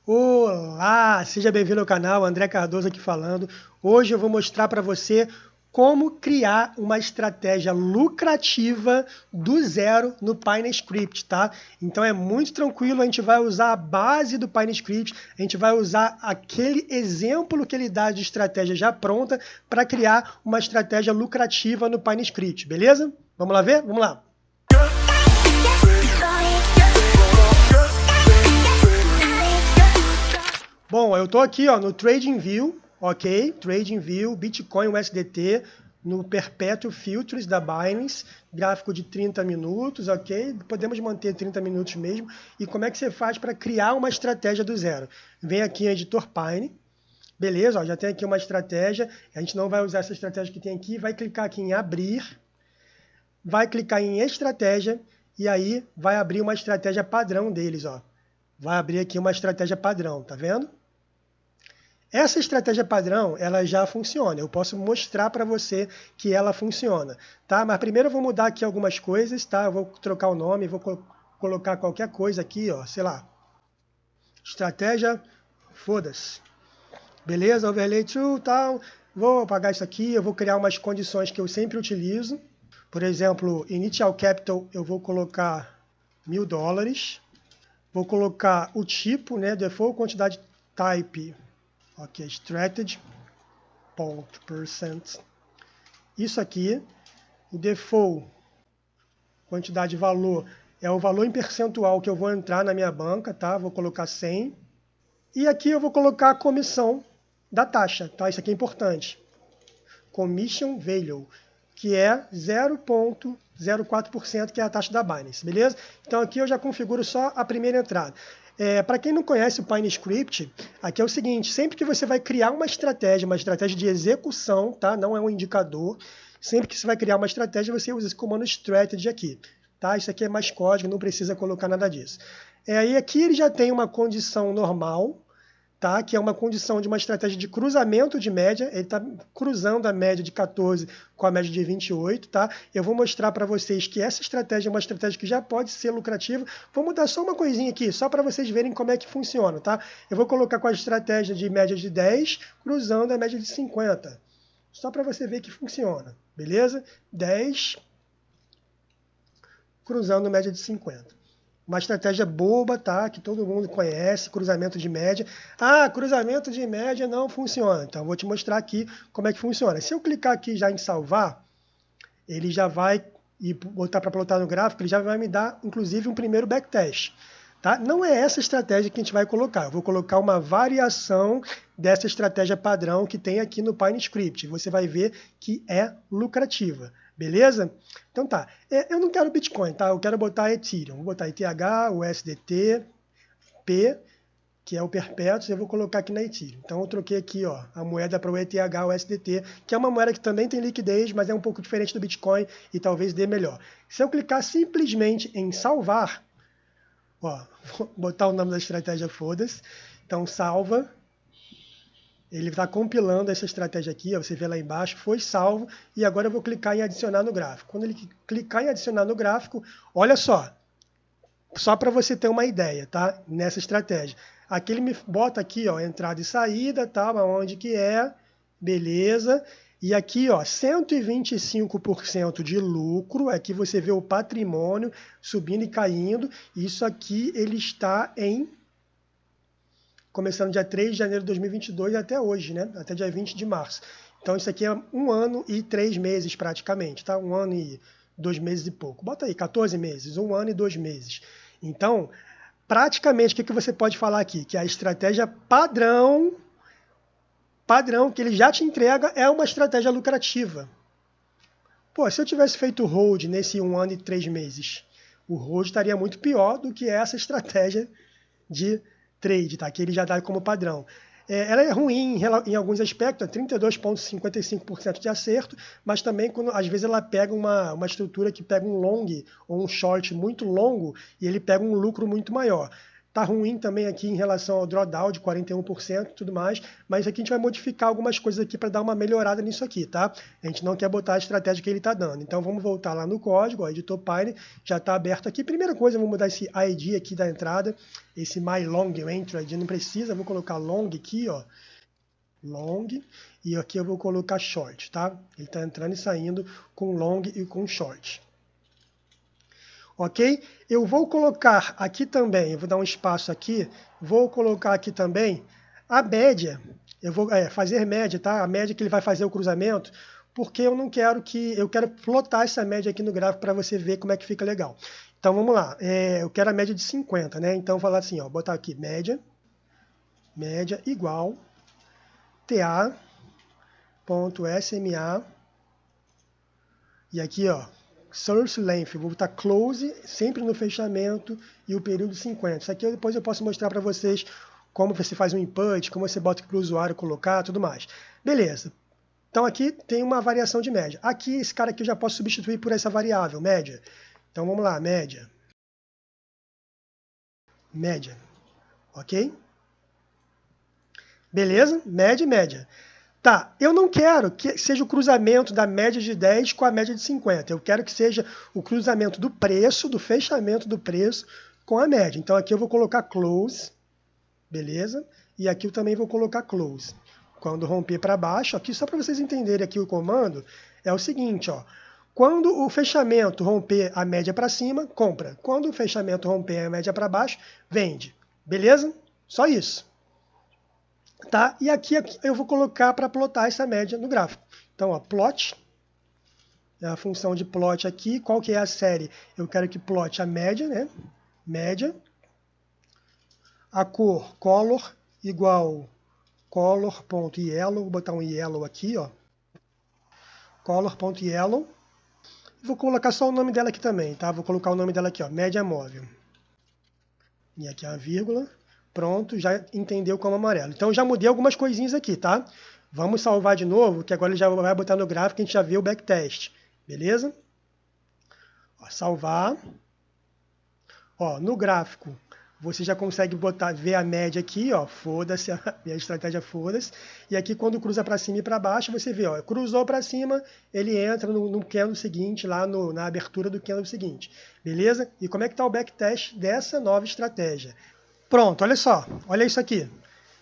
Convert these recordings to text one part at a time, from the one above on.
Olá, seja bem-vindo ao canal, André Cardoso aqui falando. Hoje eu vou mostrar para você como criar uma estratégia lucrativa do zero no PineScript, tá? Então é muito tranquilo, a gente vai usar a base do PineScript, a gente vai usar aquele exemplo que ele dá de estratégia já pronta para criar uma estratégia lucrativa no PineScript, beleza? Vamos lá ver? Vamos lá. Bom, eu estou aqui no TradingView, ok? TradingView, Bitcoin USDT, no Perpetual Futures da Binance, gráfico de 30 minutos, ok? Podemos manter 30 minutos mesmo. E como é que você faz para criar uma estratégia do zero? Vem aqui em Editor Pine, beleza? Ó, já tem aqui uma estratégia, a gente não vai usar essa estratégia que tem aqui, vai clicar aqui em Abrir, vai clicar em Estratégia e aí vai abrir uma estratégia padrão deles, ó. Vai abrir aqui uma estratégia padrão, tá vendo? Essa estratégia padrão, ela já funciona. Eu posso mostrar para você que ela funciona, tá? Mas primeiro eu vou mudar aqui algumas coisas, tá? Eu vou trocar o nome, vou colocar qualquer coisa aqui, ó, sei lá. Estratégia, foda-se. Beleza? Overlay true, tal. Vou apagar isso aqui, eu vou criar umas condições que eu sempre utilizo. Por exemplo, initial capital eu vou colocar $1.000. Vou colocar o tipo, né? Default quantidade type. Ok, strategy, %. Isso aqui, o default, quantidade de valor, é o valor em percentual que eu vou entrar na minha banca, tá? Vou colocar 100. E aqui eu vou colocar a comissão da taxa, tá? Isso aqui é importante. Commission value, que é 0,04%, que é a taxa da Binance, beleza? Então aqui eu já configuro só a primeira entrada. Para quem não conhece o PineScript, aqui é o seguinte, sempre que você vai criar uma estratégia de execução, tá? Não é um indicador, sempre que você vai criar uma estratégia, você usa esse comando strategy aqui, tá? Isso aqui é mais código, não precisa colocar nada disso. E aqui ele já tem uma condição normal, tá? Que é uma condição de uma estratégia de cruzamento de média, ele está cruzando a média de 14 com a média de 28, tá? Eu vou mostrar para vocês que essa estratégia é uma estratégia que já pode ser lucrativa. Vou mudar só uma coisinha aqui, só para vocês verem como é que funciona, tá? Eu vou colocar com a estratégia de média de 10, cruzando a média de 50, só para você ver que funciona, beleza? 10, cruzando a média de 50. Uma estratégia boba, tá? Que todo mundo conhece, cruzamento de média. Ah, cruzamento de média não funciona. Então, eu vou te mostrar aqui como é que funciona. Se eu clicar aqui já em salvar, ele já vai, e botar para plotar no gráfico, ele já vai me dar, inclusive, um primeiro backtest. Tá? Não é essa estratégia que a gente vai colocar. Eu vou colocar uma variação dessa estratégia padrão que tem aqui no PineScript. Você vai ver que é lucrativa. Beleza? Então tá. Eu não quero Bitcoin, tá? Eu quero botar Ethereum. Vou botar ETH, USDT, P, que é o Perpétuo, eu vou colocar aqui na Ethereum. Então eu troquei aqui a moeda para o ETH, USDT, que é uma moeda que também tem liquidez, mas é um pouco diferente do Bitcoin e talvez dê melhor. Se eu clicar simplesmente em salvar, vou botar o nome da estratégia, foda-se. Então salva. Ele está compilando essa estratégia aqui, você vê lá embaixo, foi salvo, e agora eu vou clicar em adicionar no gráfico. Quando ele clicar em adicionar no gráfico, olha só para você ter uma ideia, tá? Nessa estratégia. Aqui ele me bota aqui, entrada e saída, tá? Onde que é, beleza. E aqui, 125% de lucro, aqui você vê o patrimônio subindo e caindo. Isso aqui ele está começando dia 3 de janeiro de 2022 até hoje, né? Até dia 20 de março. Então isso aqui é 1 ano e 3 meses praticamente, tá? 1 ano e 2 meses e pouco. Bota aí, 14 meses, 1 ano e 2 meses. Então, praticamente, o que você pode falar aqui? Que a estratégia padrão que ele já te entrega é uma estratégia lucrativa. Pô, se eu tivesse feito hold nesse 1 ano e 3 meses, o hold estaria muito pior do que essa estratégia de trade, tá? Que ele já dá como padrão. Ela é ruim em alguns aspectos, 32,55% de acerto, mas também quando às vezes ela pega uma estrutura que pega um long ou um short muito longo e ele pega um lucro muito maior. Tá ruim também aqui em relação ao drawdown de 41% e tudo mais, mas aqui a gente vai modificar algumas coisas aqui para dar uma melhorada nisso aqui, tá? A gente não quer botar a estratégia que ele está dando. Então vamos voltar lá no código, ó, editor Python, já está aberto aqui. Primeira coisa, vamos mudar esse ID aqui da entrada, esse my long entry, não precisa, vou colocar long aqui, ó, long, e aqui eu vou colocar short, tá? Ele está entrando e saindo com long e com short. Ok? Eu vou colocar aqui também, eu vou dar um espaço aqui, vou colocar aqui também a média, eu vou fazer média, tá? A média que ele vai fazer o cruzamento, porque eu não quero eu quero plotar essa média aqui no gráfico para você ver como é que fica legal. Então vamos lá, eu quero a média de 50, né? Então vou falar assim, ó, botar aqui média igual TA.SMA, e aqui, ó, source length, vou botar close sempre no fechamento e o período 50. Isso aqui depois eu posso mostrar para vocês como você faz um input, como você bota para o usuário colocar, tudo mais. Beleza. Então aqui tem uma variação de média. Aqui, esse cara aqui eu já posso substituir por essa variável, média. Então vamos lá, média. Média. Ok? Beleza? Média e média. Tá, eu não quero que seja o cruzamento da média de 10 com a média de 50. Eu quero que seja o cruzamento do preço, do fechamento do preço com a média. Então aqui eu vou colocar close, beleza? E aqui eu também vou colocar close. Quando romper para baixo, aqui só para vocês entenderem aqui o comando, é o seguinte, ó. Quando o fechamento romper a média para cima, compra. Quando o fechamento romper a média para baixo, vende. Beleza? Só isso. Tá? E aqui eu vou colocar para plotar essa média no gráfico. Então, ó, plot, a função de plot aqui, qual que é a série? Eu quero que plote a média, né? Média. A cor, color, igual color.yellow, vou botar um yellow aqui, ó. Color.yellow. Vou colocar só o nome dela aqui também, tá? Vou colocar o nome dela aqui, ó, média móvel. E aqui a vírgula. Pronto, já entendeu como amarelo. Então eu já mudei algumas coisinhas aqui, tá? Vamos salvar de novo, que agora ele já vai botar no gráfico, a gente já vê o backtest. Beleza? Ó, salvar. Ó, no gráfico, você já consegue ver a média aqui, ó, foda-se, a minha estratégia foda-se. E aqui quando cruza para cima e para baixo, você vê, ó, cruzou para cima, ele entra no candle seguinte, lá na abertura do candle seguinte. Beleza? E como é que está o backtest dessa nova estratégia? Pronto, olha só, olha isso aqui,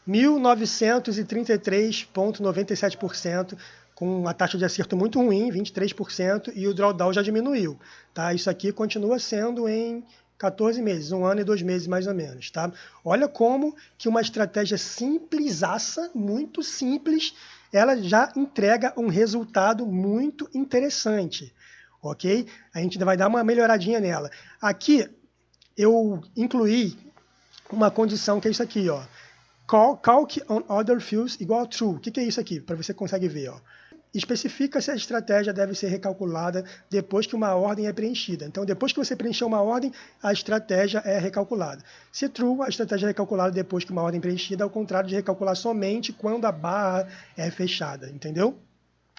1933,97%, com uma taxa de acerto muito ruim, 23%, e o drawdown já diminuiu. Tá? Isso aqui continua sendo em 14 meses, 1 ano e 2 meses mais ou menos. Tá? Olha como que uma estratégia simplesaça, muito simples, ela já entrega um resultado muito interessante. Ok? A gente vai dar uma melhoradinha nela. Aqui eu incluí uma condição que é isso aqui, ó. Calc on other fields igual a true. O que é isso aqui? Para você consegue ver, ó. Especifica se a estratégia deve ser recalculada depois que uma ordem é preenchida. Então, depois que você preencheu uma ordem, a estratégia é recalculada. Se true, a estratégia é recalculada depois que uma ordem é preenchida, ao contrário de recalcular somente quando a barra é fechada, entendeu?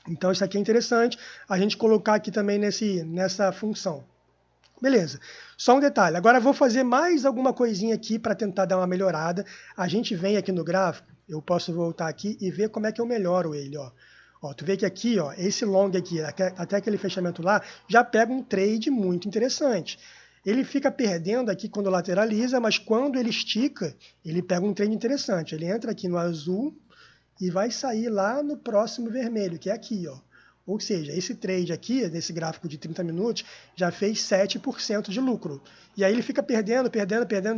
Então, isso aqui é interessante a gente colocar aqui também nessa função. Beleza, só um detalhe, agora eu vou fazer mais alguma coisinha aqui para tentar dar uma melhorada. A gente vem aqui no gráfico, eu posso voltar aqui e ver como é que eu melhoro ele, ó. Ó, tu vê que aqui, ó, esse long aqui, até aquele fechamento lá, já pega um trade muito interessante. Ele fica perdendo aqui quando lateraliza, mas quando ele estica, ele pega um trade interessante. Ele entra aqui no azul e vai sair lá no próximo vermelho, que é aqui, ó. Ou seja, esse trade aqui, nesse gráfico de 30 minutos, já fez 7% de lucro. E aí ele fica perdendo,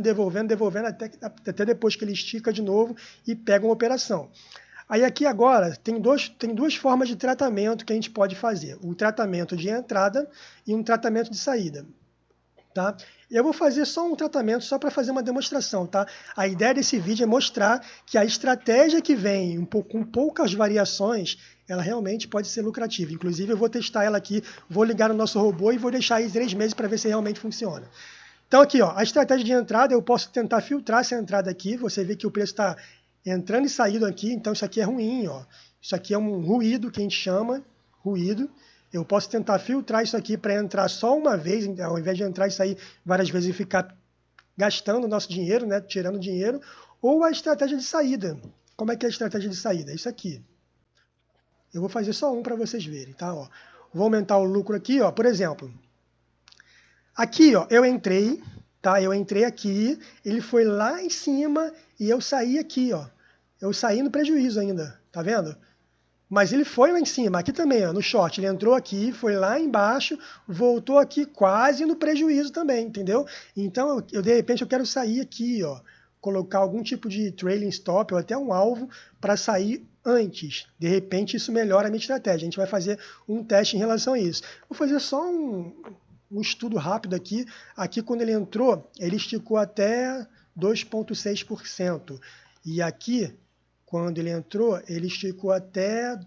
devolvendo, até depois que ele estica de novo e pega uma operação. Aí aqui agora tem duas formas de tratamento que a gente pode fazer. Um tratamento de entrada e um tratamento de saída. Tá? Eu vou fazer só um tratamento só para fazer uma demonstração. Tá? A ideia desse vídeo é mostrar que a estratégia que vem com poucas variações, ela realmente pode ser lucrativa. Inclusive eu vou testar ela aqui, vou ligar no nosso robô e vou deixar aí 3 meses para ver se realmente funciona. Então aqui, ó, a estratégia de entrada, eu posso tentar filtrar essa entrada aqui. Você vê que o preço está entrando e saindo aqui, então isso aqui é ruim. Ó. Isso aqui é um ruído que a gente chama, ruído. Eu posso tentar filtrar isso aqui para entrar só uma vez, ao invés de entrar e sair várias vezes e ficar gastando o nosso dinheiro, né, tirando dinheiro, ou a estratégia de saída. Como é que é a estratégia de saída? Isso aqui. Eu vou fazer só um para vocês verem, tá? Ó, vou aumentar o lucro aqui, ó, por exemplo. Aqui, ó, eu entrei, tá? Eu entrei aqui, ele foi lá em cima e eu saí aqui, ó. Eu saí no prejuízo ainda, tá vendo? Mas ele foi lá em cima, aqui também, ó, no short, ele entrou aqui, foi lá embaixo, voltou aqui quase no prejuízo também, entendeu? Então, de repente eu quero sair aqui, ó, colocar algum tipo de trailing stop ou até um alvo para sair antes. De repente isso melhora a minha estratégia. A gente vai fazer um teste em relação a isso. Vou fazer só um estudo rápido aqui. Aqui quando ele entrou, ele esticou até 2,6%. E aqui, quando ele entrou, ele esticou até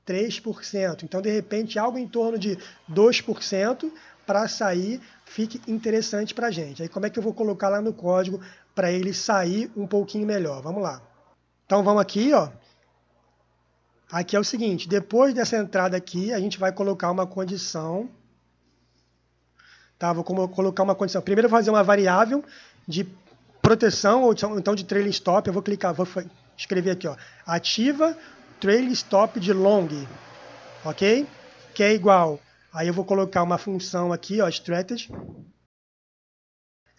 3%. Então, de repente, algo em torno de 2% para sair fique interessante para a gente. Aí, como é que eu vou colocar lá no código para ele sair um pouquinho melhor? Vamos lá. Então, vamos aqui, ó. Aqui é o seguinte, depois dessa entrada aqui, a gente vai colocar uma condição. Tá? Vou colocar uma condição. Primeiro eu vou fazer uma variável de proteção, ou então de trailing stop. Eu vou clicar, vou escrever aqui, ó, ativa trailing stop de long, ok? Que é igual, aí eu vou colocar uma função aqui, ó, strategy,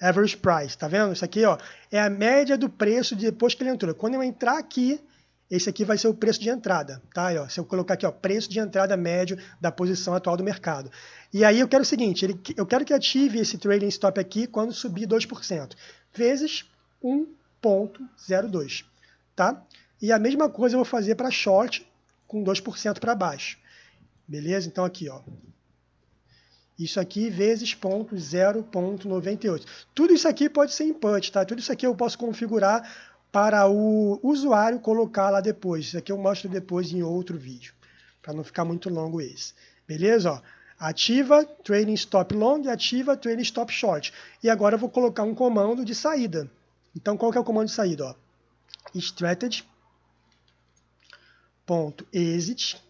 average price, tá vendo? Isso aqui, ó, é a média do preço depois que ele entrou. Quando eu entrar aqui, esse aqui vai ser o preço de entrada, tá? Ó, se eu colocar aqui, ó, preço de entrada médio da posição atual do mercado. E aí eu quero o seguinte, eu quero que ative esse trailing stop aqui quando subir 2%, vezes 1,02, tá? E a mesma coisa eu vou fazer para short com 2% para baixo. Beleza? Então aqui, ó. Isso aqui vezes 0,98. Tudo isso aqui pode ser input, tá? Tudo isso aqui eu posso configurar para o usuário colocar lá depois. Isso aqui eu mostro depois em outro vídeo, para não ficar muito longo esse. Beleza? Ó, ativa trailing stop long, ativa trailing stop short. E agora eu vou colocar um comando de saída. Então qual que é o comando de saída? Ó? Strategy.exit.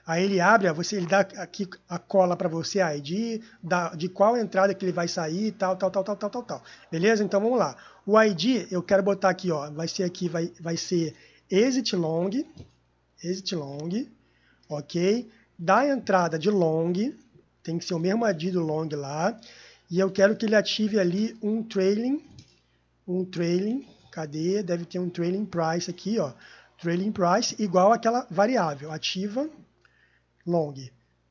Aí ele abre, ele dá aqui a cola para você, a ID, de qual entrada que ele vai sair, tal. Beleza? Então vamos lá. O ID, eu quero botar aqui, ó, vai ser exit long, ok? Da entrada de long, tem que ser o mesmo ID do long lá, e eu quero que ele ative ali um trailing, cadê? Deve ter um trailing price aqui, ó, trailing price igual àquela variável, ativa long,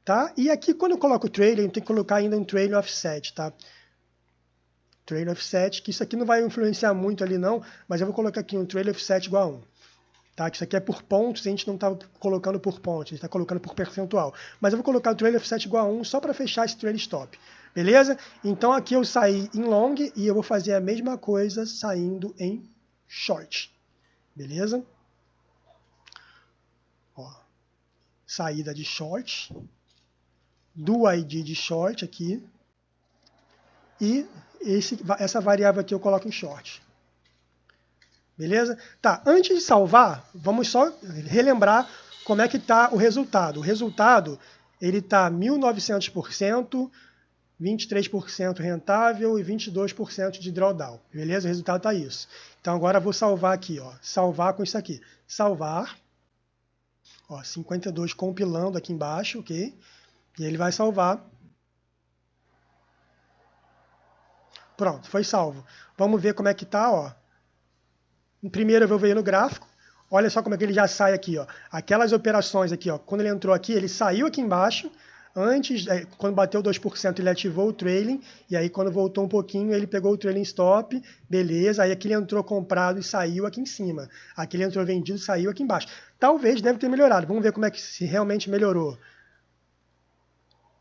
tá? E aqui quando eu coloco o trailing, eu tenho que colocar ainda um trailing offset, tá? Trailing offset, que isso aqui não vai influenciar muito ali não, mas eu vou colocar aqui um trailing offset igual a 1. Tá? Que isso aqui é por pontos, a gente não está colocando por pontos, a gente está colocando por percentual. Mas eu vou colocar o trailing offset igual a 1 só para fechar esse trailing stop. Beleza? Então aqui eu saí em long e eu vou fazer a mesma coisa saindo em short. Beleza? Ó. Saída de short, do ID de short aqui, e essa variável aqui eu coloco em short. Beleza? Tá, antes de salvar, vamos só relembrar como é que está o resultado. O resultado, ele está 1900%, 23% rentável e 22% de drawdown. Beleza? O resultado está isso. Então agora eu vou salvar aqui, ó. Salvar com isso aqui. Salvar. Ó, 52 compilando aqui embaixo, ok? E ele vai salvar. Pronto, foi salvo. Vamos ver como é que tá, ó. Primeiro eu vou ver no gráfico. Olha só como é que ele já sai aqui, ó. Aquelas operações aqui, ó. Quando ele entrou aqui, ele saiu aqui embaixo. Antes, quando bateu 2%, ele ativou o trailing. E aí, quando voltou um pouquinho, ele pegou o trailing stop. Beleza. Aí aqui ele entrou comprado e saiu aqui em cima. Aqui ele entrou vendido e saiu aqui embaixo. Talvez deve ter melhorado. Vamos ver como é que se realmente melhorou.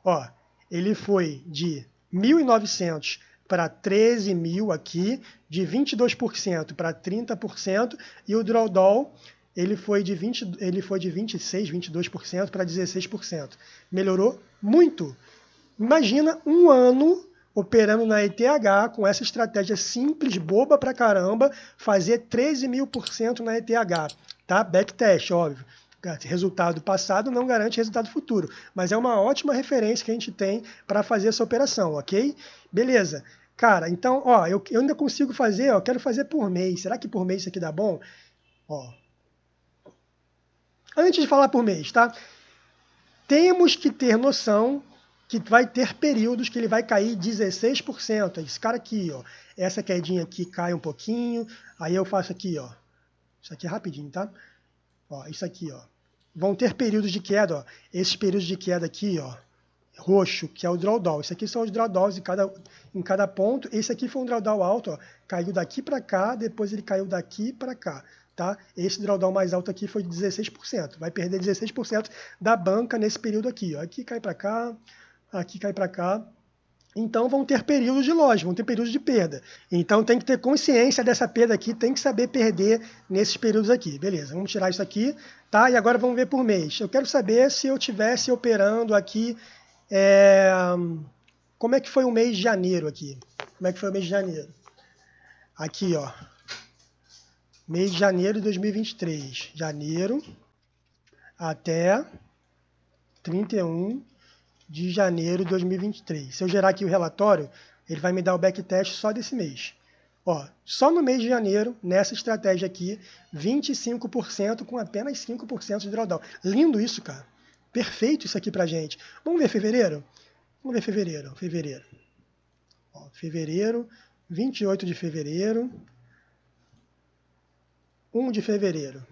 Ó, ele foi de 1.900 para 13.000 aqui, de 22% para 30%, e o drawdown ele foi de 26, 22% para 16%. Melhorou muito. Imagina um ano operando na ETH com essa estratégia simples, boba pra caramba, fazer 13.000% na ETH, tá? Backtest, óbvio. Resultado passado não garante resultado futuro, mas é uma ótima referência que a gente tem para fazer essa operação, ok? Beleza. Cara, então, ó, eu ainda consigo fazer, ó, quero fazer por mês. Será que por mês isso aqui dá bom? Ó. Antes de falar por mês, tá? Temos que ter noção que vai ter períodos que ele vai cair 16%. Esse cara aqui, ó, essa quedinha aqui cai um pouquinho, aí eu faço aqui, ó. Isso aqui é rapidinho, tá? Ó, isso aqui, ó. Vão ter períodos de queda, ó. Esses períodos de queda aqui, ó, roxo, que é o drawdown. Isso aqui são os drawdowns em cada ponto. Esse aqui foi um drawdown alto, ó. Caiu daqui para cá, depois ele caiu daqui para cá. Tá? Esse drawdown mais alto aqui foi de 16%. Vai perder 16% da banca nesse período aqui. Ó. Aqui cai para cá, aqui cai para cá. Então vão ter períodos de loja, vão ter períodos de perda. Então tem que ter consciência dessa perda aqui, tem que saber perder nesses períodos aqui. Beleza, vamos tirar isso aqui. Tá? E agora vamos ver por mês. Eu quero saber se eu estivesse operando aqui... Como é que foi o mês de janeiro aqui? Como é que foi o mês de janeiro? Aqui, ó. Mês de janeiro de 2023. Janeiro até 31 de janeiro de 2023. Se eu gerar aqui o relatório, ele vai me dar o backtest só desse mês. Ó, só no mês de janeiro, nessa estratégia aqui, 25% com apenas 5% de drawdown. Lindo isso, cara. Perfeito isso aqui pra gente. Vamos ver fevereiro? Vamos ver fevereiro. Fevereiro. Ó, fevereiro, 28 de fevereiro, 1 de fevereiro.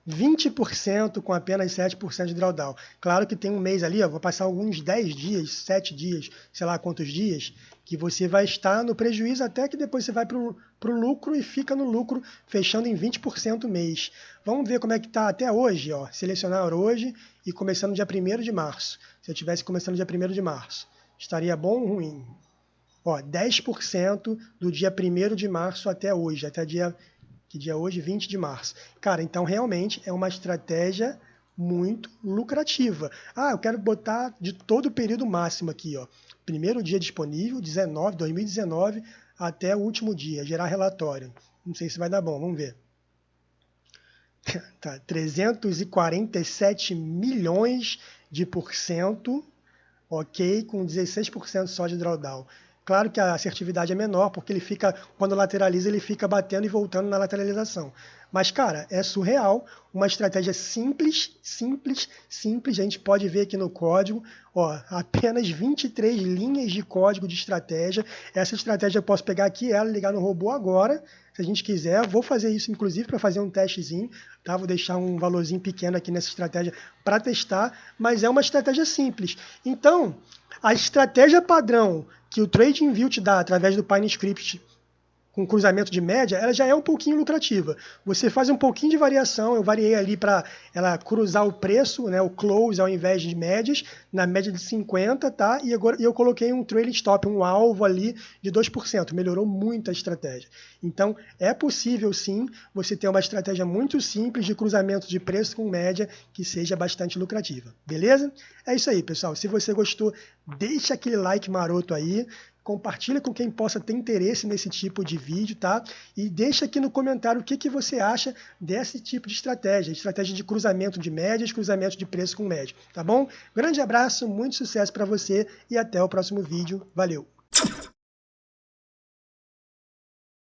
20% com apenas 7% de drawdown. Claro que tem um mês ali, ó, vou passar alguns 10 dias, 7 dias, sei lá quantos dias, que você vai estar no prejuízo até que depois você vai para o lucro e fica no lucro, fechando em 20% mês. Vamos ver como é que está até hoje. Ó, selecionar hoje e começando dia 1º de março. Se eu tivesse começando dia 1º de março, estaria bom ou ruim? Ó, 10% do dia 1º de março até hoje, até dia... Que dia é hoje? 20 de março. Cara, então realmente é uma estratégia muito lucrativa. Ah, eu quero botar de todo o período máximo aqui, ó. Primeiro dia disponível, 2019 até o último dia, gerar relatório. Não sei se vai dar bom, vamos ver. Tá, 347 milhões de %, ok, com 16% só de drawdown. Claro que a assertividade é menor, porque ele fica, quando lateraliza, ele fica batendo e voltando na lateralização. Mas, cara, é surreal, uma estratégia simples, a gente pode ver aqui no código, ó, apenas 23 linhas de código de estratégia. Essa estratégia eu posso pegar aqui, ela, ligar no robô agora, se a gente quiser. Vou fazer isso, inclusive, para fazer um testezinho, tá? Vou deixar um valorzinho pequeno aqui nessa estratégia para testar, mas é uma estratégia simples. Então, a estratégia padrão que o TradingView te dá através do PineScript com cruzamento de média, ela já é um pouquinho lucrativa. Você faz um pouquinho de variação, eu variei ali para ela cruzar o preço, né, o close ao invés de médias, na média de 50, tá? E agora eu coloquei um trailing stop, um alvo ali de 2%, melhorou muito a estratégia. Então, é possível sim você ter uma estratégia muito simples de cruzamento de preço com média que seja bastante lucrativa, beleza? É isso aí, pessoal. Se você gostou, deixa aquele like maroto aí, compartilha com quem possa ter interesse nesse tipo de vídeo, tá? E deixa aqui no comentário o que você acha desse tipo de estratégia de cruzamento de médias, cruzamento de preço com média, tá bom? Grande abraço, muito sucesso para você e até o próximo vídeo. Valeu!